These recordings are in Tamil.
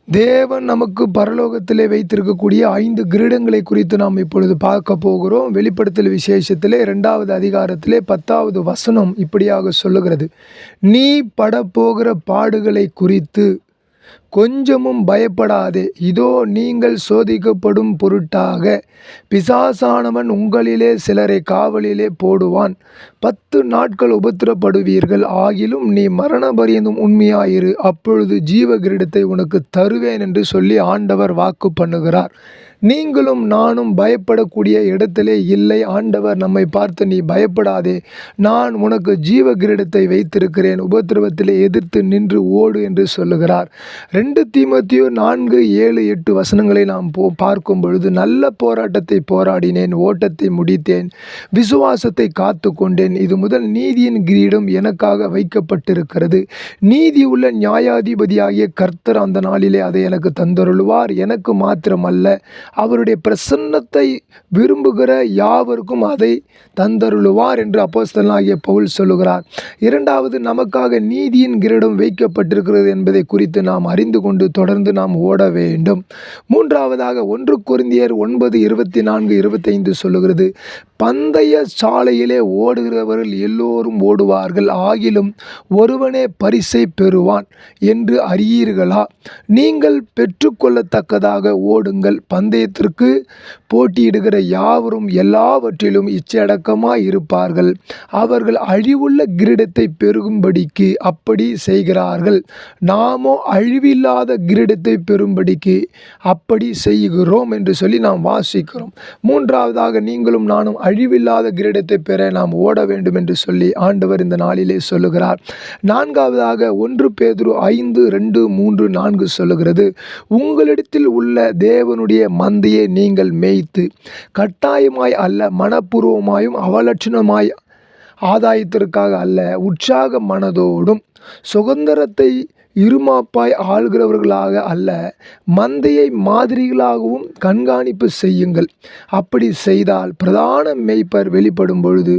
தேவன் நமக்கு பரலோகத்திலே வைத்திருக்கக்கூடிய 5 கிரீடங்களை குறித்து நாம் இப்பொழுது பார்க்க போகிறோம். வெளிப்படுத்தல் விசேஷத்திலே 2வது அதிகாரத்திலே 10வது வசனம் இப்படியாக சொல்லுகிறது. நீ படப்போகிற பாடுகளை குறித்து கொஞ்சமும் பயப்படாதே. இதோ நீங்கள் சோதிக்கப்படும் பொருட்டாக பிசாசானவன் உங்களிலே சிலரை காவலிலே போடுவான். 10 நாட்கள் உபத்திரப்படுவீர்கள். ஆகிலும் நீ மரண பரியந்தம் உண்மையாயிரு, அப்பொழுது ஜீவ கிரீடத்தை உனக்கு தருவேன் என்று சொல்லி ஆண்டவர் வாக்கு பண்ணுகிறார். நீங்களும் நானும் பயப்படக்கூடிய இடத்திலே இல்லை. ஆண்டவர் நம்மை பார்த்து நீ பயப்படாதே, நான் உனக்கு ஜீவ கிரீடத்தை வைத்திருக்கிறேன், உபத்திரவத்திலே எதிர்த்து நின்று ஓடு என்று சொல்லுகிறார். 2 தீமோத்தேயு 4, 7, 8 வசனங்களை நாம் பார்க்கும் பொழுது, நல்ல போராட்டத்தை போராடினேன், ஓட்டத்தை முடித்தேன், விசுவாசத்தை காத்து கொண்டேன். இது முதல் நீதியின் கிரீடம் எனக்காக வைக்கப்பட்டிருக்கிறது. நீதி உள்ள நியாயாதிபதியாகிய கர்த்தர் அந்த நாளிலே அதை எனக்கு தந்தருளுவார். எனக்கு மாத்திரமல்ல, அவருடைய பிரசன்னத்தை விரும்புகிற யாவருக்கும் அதை தந்தருளுவார் என்று அப்போஸ்தலனாகிய பவுல் சொல்லுகிறார். 2வது, நமக்காக நீதியின் கிரீடம் வைக்கப்பட்டிருக்கிறது என்பதை குறித்து நாம் அறிந்து கொண்டு தொடர்ந்து நாம் ஓட வேண்டும். 3வதாக 1 கொரிந்தியர் 9:24-25 சொல்லுகிறது. பந்தய சாலையிலே ஓடுகிறவர்கள் எல்லோரும் ஓடுவார்கள், ஆகிலும் ஒருவனே பரிசை பெறுவான் என்று அறியீர்களா? நீங்கள் பெற்றுக்கொள்ளத்தக்கதாக ஓடுங்கள். பந்தயத்திற்கு போட்டியிடுகிற யாவரும் எல்லாவற்றிலும் இச்சையடக்கமாய் இருப்பார்கள். அவர்கள் அழிவுள்ள கிரீடத்தை பெறும்படிக்கு அப்படி செய்கிறார்கள். நாமோ அழிவில்லாத கிரீடத்தை பெறும்படிக்கு அப்படி செய்கிறோம் என்று சொல்லி நாம் வாசிக்கிறோம். 3வதாக, நீங்களும் நானும் அழிவில்லாத கிரீடத்தை பெற நாம் ஓட வேண்டும் என்று சொல்லி ஆண்டவர் இந்த நாளிலே சொல்லுகிறார். 4வதாக 1 பேதுரு 5, 2, 3, 4 சொல்லுகிறது. உங்களிடத்தில் உள்ள தேவனுடைய மந்தையை நீங்கள் மேய்த்து கட்டாயமாய் அல்ல, மனப்பூர்வமாயும் அவலட்சணமாய் ஆதாயத்திற்காக அல்ல, உற்சாக மனதோடும் சுதந்திரத்தை இருமாப்பாய் ஆள்கிறவர்களாக அல்ல, மந்தையை மாதிரிகளாகவும் கண்காணிப்பு செய்யுங்கள். அப்படி செய்தால் பிரதான மேய்ப்பர் வெளிப்படும் பொழுது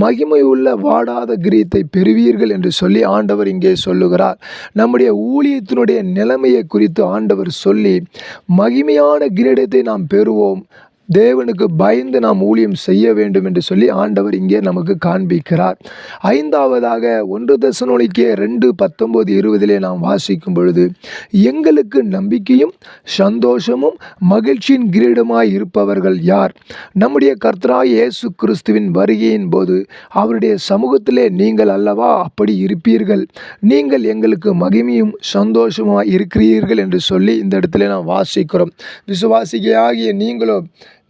மகிமையுள்ள வாடாத கிரீடத்தை பெறுவீர்கள் என்று சொல்லி ஆண்டவர் இங்கே சொல்லுகிறார். நம்முடைய ஊழியத்தினுடைய நிலைமையை குறித்து ஆண்டவர் சொல்லி, மகிமையான கிரீடத்தை நாம் பெறுவோம், தேவனுக்கு பயந்து நாம் ஊழியம் செய்ய வேண்டும் என்று சொல்லி ஆண்டவர் இங்கே நமக்கு காண்பிக்கிறார். 5வதாக 1 தெசலோனிக்கேயர் 2:19-20 நாம் வாசிக்கும் பொழுது, எங்களுக்கு நம்பிக்கையும் சந்தோஷமும் மகிழ்ச்சியின் கிரீடமாய் இருப்பவர்கள் யார்? நம்முடைய கர்த்தராகிய இயேசு கிறிஸ்துவின் வருகையின் போது அவருடைய சமூகத்திலே நீங்கள் அல்லவா அப்படி இருப்பீர்கள். நீங்கள் எங்களுக்கு மகிமையும் சந்தோஷமாய் இருக்கிறீர்கள் என்று சொல்லி இந்த இடத்துல நாம் வாசிக்கிறோம். விசுவாசிகையாகிய நீங்களோ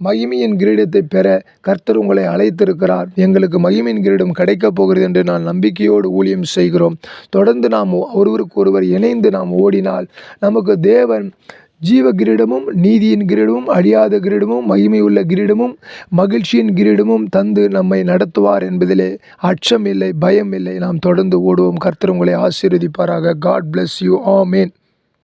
மகிமையின் கிரீடத்தை பெற கர்த்தர் உங்களை அழைத்திருக்கிறார். எங்களுக்கு மகிமையின் கிரீடம் கிடைக்கப் போகிறது என்று நான் நம்பிக்கையோடு ஊழியம் செய்கிறோம். தொடர்ந்து நாம் ஒருவருக்கு ஒருவர் இணைந்து நாம் ஓடினால் நமக்கு தேவன் ஜீவ கிரீடமும் நீதியின் கிரீடமும் அழியாத கிரீடமும் மகிமையுள்ள கிரீடமும் மகிழ்ச்சியின் கிரீடமும் தந்து நம்மை நடத்துவார் என்பதிலே அச்சம் இல்லை, பயம் இல்லை. நாம் தொடர்ந்து ஓடுவோம். கர்த்தர் உங்களை ஆசீர்வதிப்பாராக. God bless you. ஆமேன்.